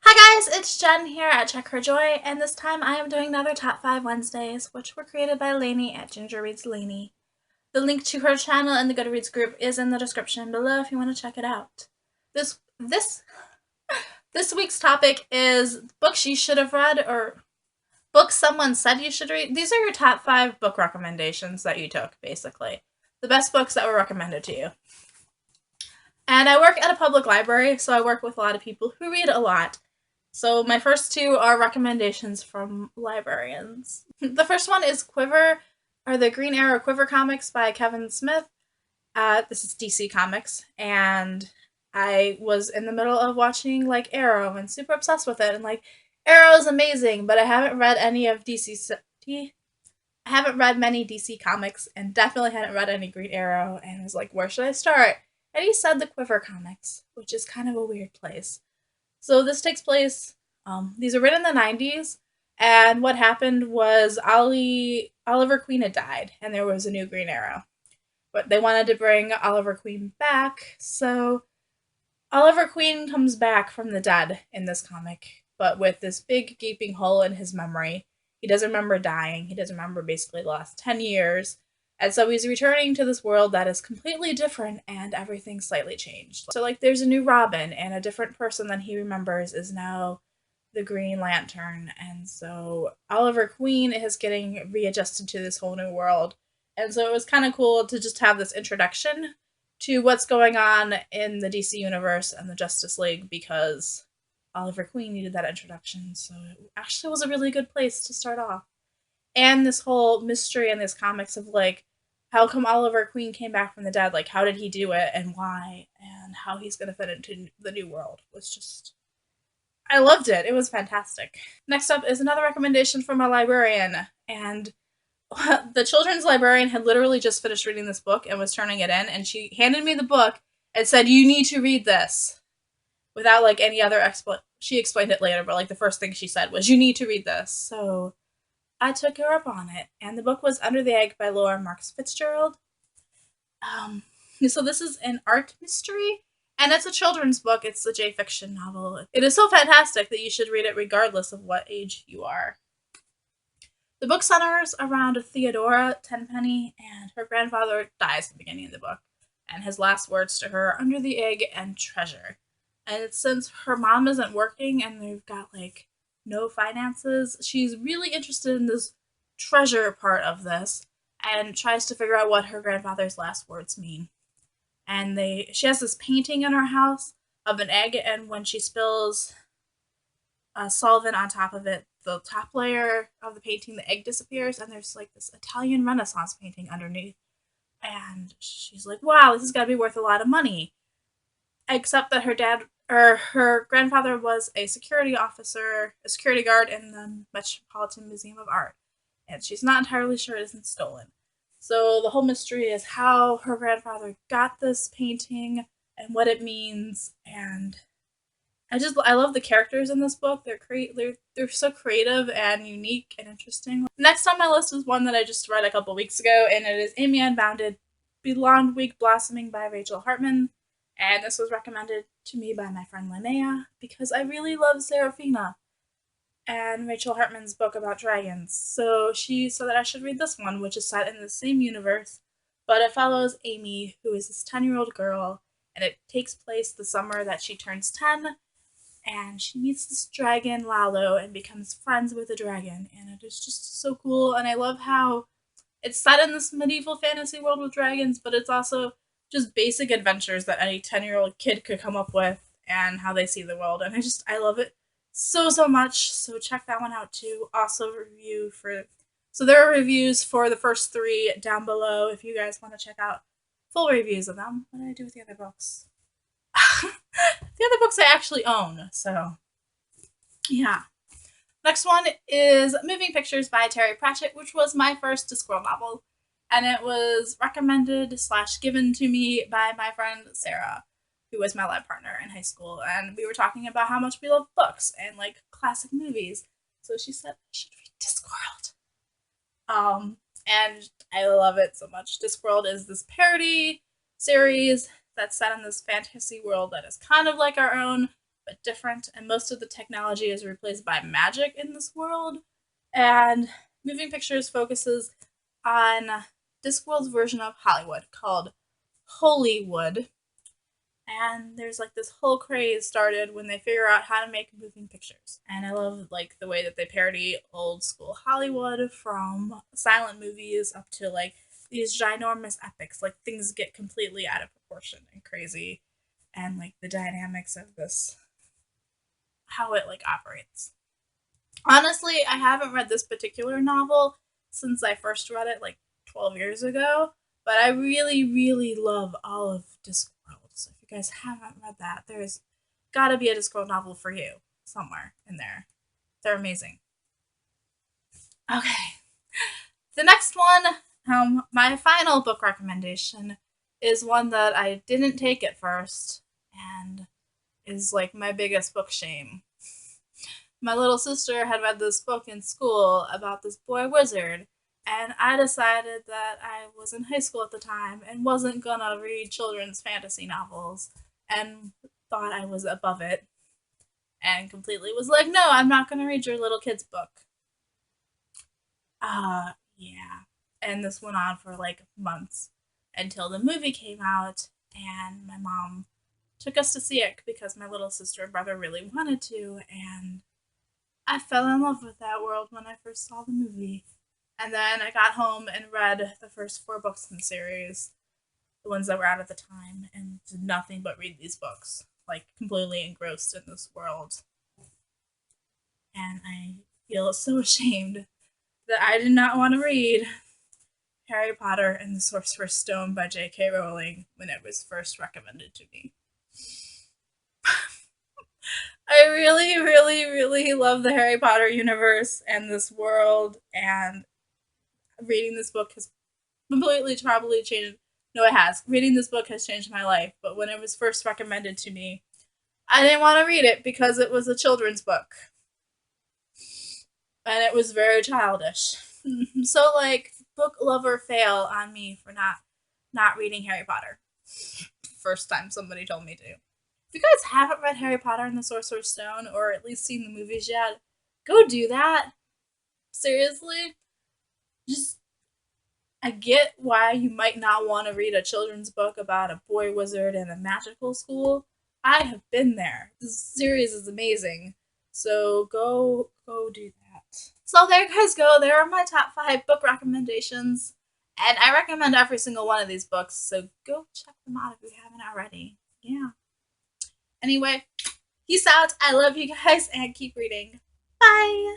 Hi guys, it's Jen here at Check Her Joy, and this time I am doing another Top 5 Wednesdays, which were created by Lainey at Ginger Reads Lainey. The link to her channel and the Goodreads group is in the description below if you want to check it out. This this this week's topic is books you should have read or books someone said you should read. These are your top 5 book recommendations that you took, basically. The best books that were recommended to you. And I work at a public library, so I work with a lot of people who read a lot. So my first two are recommendations from librarians. The first one is Quiver, or the Green Arrow Quiver comics by Kevin Smith. This is DC Comics, and I was in the middle of watching like Arrow and super obsessed with it, and like Arrow is amazing, but I haven't read any of I haven't read many DC comics, and definitely hadn't read any Green Arrow, and was like, where should I start? And he said the Quiver comics, which is kind of a weird place. So this takes place. These are written in the 90s, and what happened was Oliver Queen had died, and there was a new Green Arrow. But they wanted to bring Oliver Queen back, so Oliver Queen comes back from the dead in this comic, but with this big gaping hole in his memory. He doesn't remember dying. He doesn't remember basically the last 10 years. And so he's returning to this world that is completely different and everything's slightly changed. So, like, there's a new Robin, and a different person than he remembers is now the Green Lantern. And so Oliver Queen is getting readjusted to this whole new world. And so it was kind of cool to just have this introduction to what's going on in the DC universe and the Justice League because Oliver Queen needed that introduction. So it actually was a really good place to start off. And this whole mystery in these comics of like, how come Oliver Queen came back from the dead? Like, how did he do it and why? And how he's going to fit into the new world was just. I loved it. It was fantastic. Next up is another recommendation from a librarian. And the children's librarian had literally just finished reading this book and was turning it in. And she handed me the book and said, "You need to read this." Without like any other she explained it later, but like the first thing she said was, "You need to read this." So I took her up on it, and the book was Under the Egg by Laura Marks Fitzgerald. Um, so this is an art mystery, and it's a children's book. It's a J fiction novel. It is so fantastic that you should read it regardless of what age you are. The book centers around Theodora Tenpenny, and her grandfather dies at the beginning of the book, and his last words to her are under the egg and treasure. And it's since her mom isn't working and they've got like no finances, she's really interested in this treasure part of this and tries to figure out what her grandfather's last words mean. And she has this painting in her house of an egg, and when she spills solvent on top of it, the top layer of the painting, the egg disappears, and there's like this Italian Renaissance painting underneath. And she's like, wow, this has got to be worth a lot of money. Except that her grandfather was a security officer, a security guard in the Metropolitan Museum of Art. And she's not entirely sure it isn't stolen. So the whole mystery is how her grandfather got this painting and what it means. And I love the characters in this book. They're so creative and unique and interesting. Next on my list is one that I just read a couple weeks ago, and it is Amy Unbounded, Blonde Week Blossoming by Rachel Hartman. And this was recommended to me by my friend Linnea because I really love Seraphina and Rachel Hartman's book about dragons. So she said that I should read this one, which is set in the same universe, but it follows Amy, who is this 10-year-old girl, and it takes place the summer that she turns 10, and she meets this dragon, Lalo, and becomes friends with the dragon. And it is just so cool, and I love how it's set in this medieval fantasy world with dragons, but it's also just basic adventures that any 10-year-old kid could come up with and how they see the world. And I love it so much. So check that one out too. Also so there are reviews for the first 3 down below if you guys want to check out full reviews of them. What did I do with the other books? The other books I actually own, so yeah. Next one is Moving Pictures by Terry Pratchett, which was my first Discworld novel. And it was recommended / given to me by my friend Sarah, who was my lab partner in high school. And we were talking about how much we love books and like classic movies. So she said I should read Discworld. And I love it so much. Discworld is this parody series that's set in this fantasy world that is kind of like our own, but different, and most of the technology is replaced by magic in this world. And moving pictures focuses on Discworld's version of Hollywood called Holywood. And there's like this whole craze started when they figure out how to make moving pictures. And I love like the way that they parody old school Hollywood, from silent movies up to like these ginormous epics. Like things get completely out of proportion and crazy, and like the dynamics of this, how it like operates. Honestly, I haven't read this particular novel since I first read it like 12 years ago, but I really, really love all of Discworld. So if you guys haven't read that, there's gotta be a Discworld novel for you somewhere in there. They're amazing. Okay, the next one, my final book recommendation, is one that I didn't take at first and is like my biggest book shame. My little sister had read this book in school about this boy wizard, and I decided that I was in high school at the time and wasn't gonna read children's fantasy novels, and thought I was above it, and completely was like, no, I'm not gonna read your little kid's book. Yeah. And this went on for like months until the movie came out, and my mom took us to see it because my little sister and brother really wanted to, and I fell in love with that world when I first saw the movie. And then I got home and read the first 4 books in the series, the ones that were out at the time, and did nothing but read these books, like completely engrossed in this world. And I feel so ashamed that I did not want to read Harry Potter and the Sorcerer's Stone by J.K. Rowling when it was first recommended to me. I really, really, really love the Harry Potter universe and this world, and reading this book has completely probably changed. No, it has. Reading this book has changed my life, but when it was first recommended to me, I didn't want to read it because it was a children's book. And it was very childish. So, like, book lover fail on me for not reading Harry Potter. First time somebody told me to. If you guys haven't read Harry Potter and the Sorcerer's Stone, or at least seen the movies yet, go do that. Seriously. Just, I get why you might not want to read a children's book about a boy wizard in a magical school. I have been there. This series is amazing. So go do that. So there you guys go. There are my top 5 book recommendations. And I recommend every single one of these books, so go check them out if you haven't already. Yeah. Anyway, peace out. I love you guys, and keep reading. Bye.